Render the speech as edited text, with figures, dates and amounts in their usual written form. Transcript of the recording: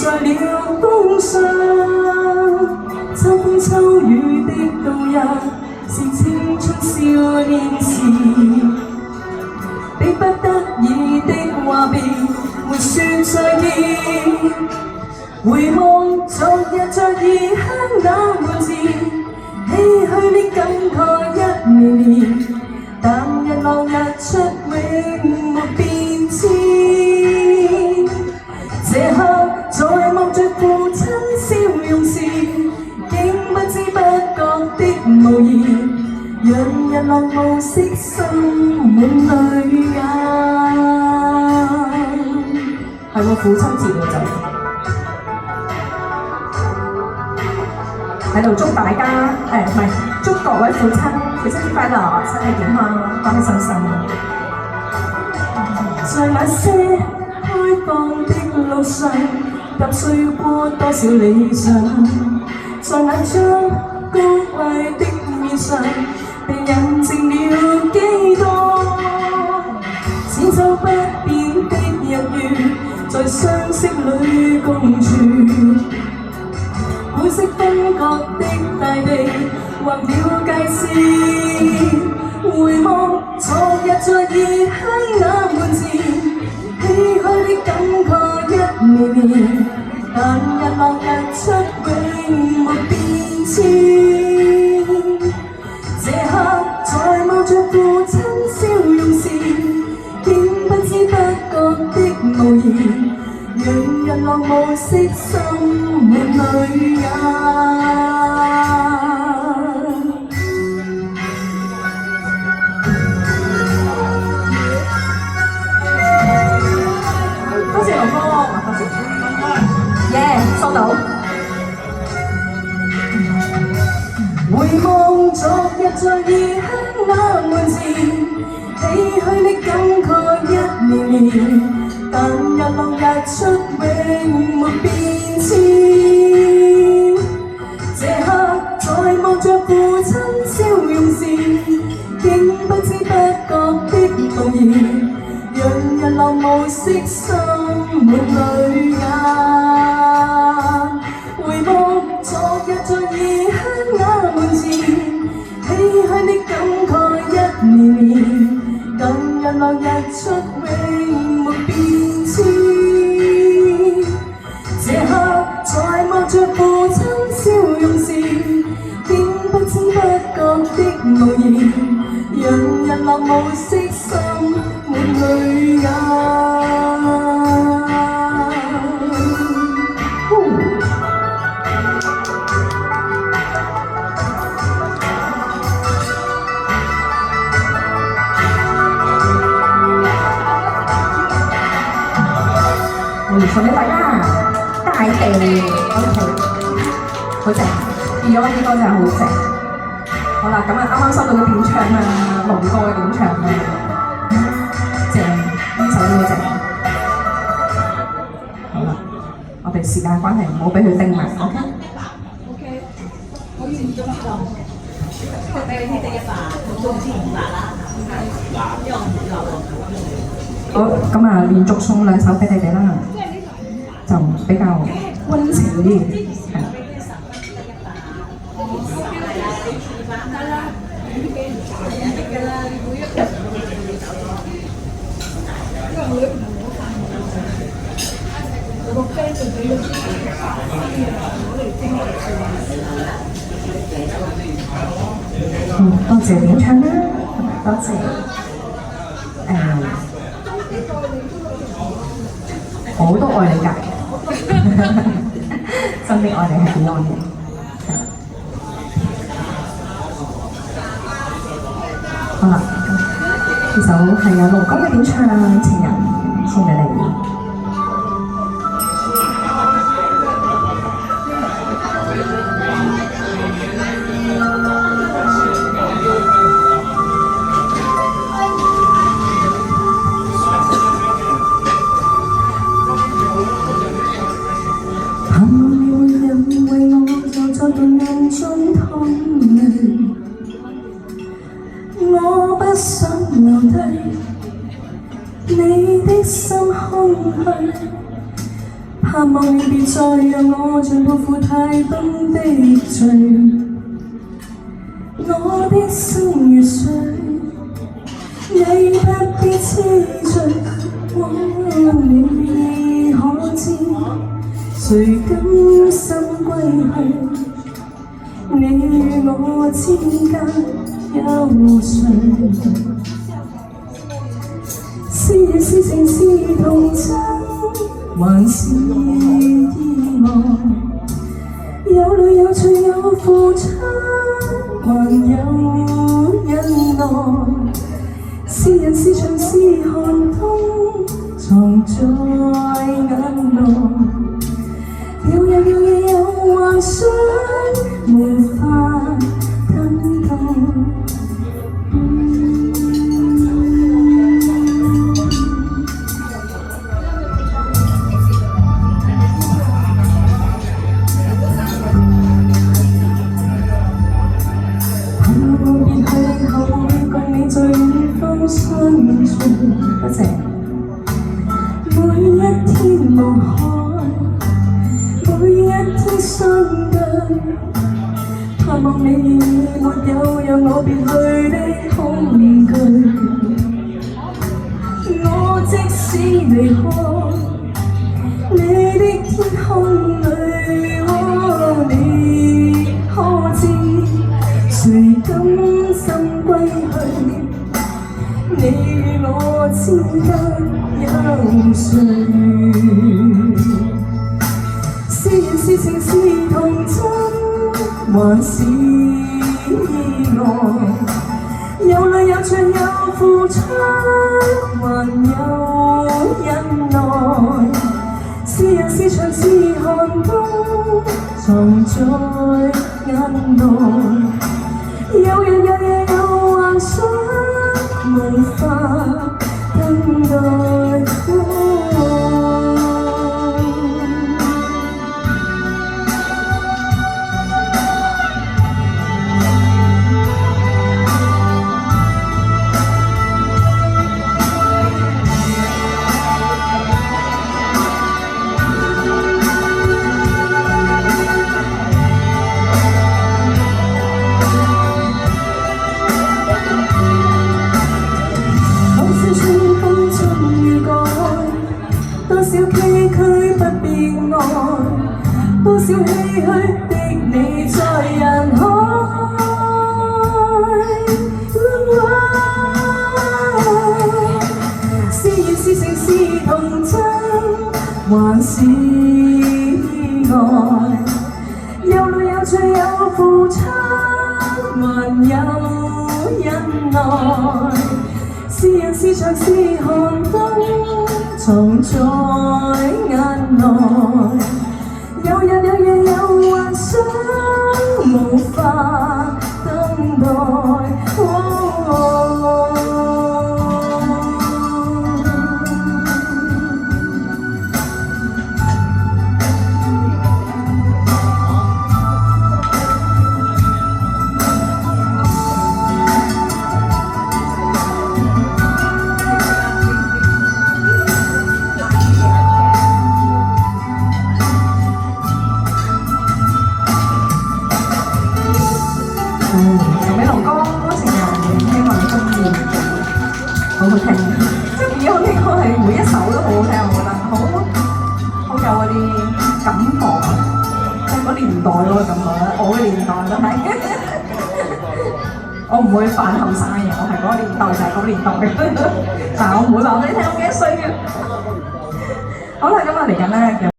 在了風霜，秋風秋雨的度日，是青春少年時。迫不得已的話別，沒說再見。回望昨日在異鄉那門前，唏噓的感慨一年年，但日落日出永沒變遷。這刻在望着父親笑容時，竟不知不覺的無言，讓日落暮色滲滿淚眼。係喎，父親節喎就喺度祝大家唔係祝各位父親節快樂，身體健康，開開心心。在那些開放的路上，踏碎過多少理想，在那張高貴的面上，被印證了幾多。千秋不變的日月，在相識裏共存。灰色分割的大地，劃了界線。回望昨日在異鄉那門前，唏噓的感慨一年年，但日落日出永沒變遷。這刻在望着父親笑容時，竟不知不覺的無言，讓日落暮色滲滿淚眼。多謝龍哥，多謝。收到。回望昨日在異鄉那門前，唏噓的感慨一年年，但日落日出永沒變遷。這刻在望着父親笑容時，竟不知不覺的動言，讓日落暮色滲滿淚眼。回望昨日在異鄉那門前，唏噓的感慨一年年，但日落日出永沒變遷。這刻在望着父親笑容時，竟不知不覺的無言，讓日落暮色滲滿淚眼。送俾大家，大地 OK， 好正，變咗呢歌真係好正。好啦，咁啊啱啱收到嘅點唱啊，龍哥嘅點唱啊，正，呢首都好正。好啦，我哋時間關係唔好俾佢叮埋 ，OK？ 好似唔中意咯，佢俾你哋100，咁都唔知500啦，因為我唔夠咯。好，咁啊連續送2首俾你哋啦。就比較溫情啲，係。多謝點唱啦，多謝。我都愛你㗎。真的愛你係幾愛你？好啦，呢首係有龍哥嘅點唱《情人》送俾你。在動人中淌淚，我不想留低你的心空虛，盼望你別再讓我像背負太多的罪，我的心越碎，你不必痴醉。你可知，誰甘心歸去？你與我之間有誰？是人是情是童真，還是意外？有淚有罪有付出，還有忍耐。是人是牆是寒冬，藏在眼內。有日有夜有幻想，無法等待。別去後會共你在遠方相聚。多謝。每一天望海，每一天相對，盼望你沒有讓我別去的恐懼。我即使離開你的天空裏，你可知？誰甘心歸去？你與我之間有誰？是人是情是童真，還是意外？有淚有罪有付出，還有忍耐。是人是牆是寒冬，藏在眼內。有日有夜有幻想，無法等待。多少崎嶇不必愛，多少唏噓的你在人海。是緣是情是童真，還是意外？有淚有罪有付出，還有忍耐。是人是牆是寒冬，藏在眼內。有日有夜有幻想，無法等待。送俾龍哥情人，希望你中意，好好聽。即係 Beyond 呢個係每一首都好好聽，我覺得好有嗰啲感覺，即係嗰年代嗰個感覺咧。我嘅年代都係，我唔會扮後生嘅，我係嗰個年代就係嗰個年代，但係我唔會話俾你聽我幾歲嘅。好啦，今日嚟緊咧。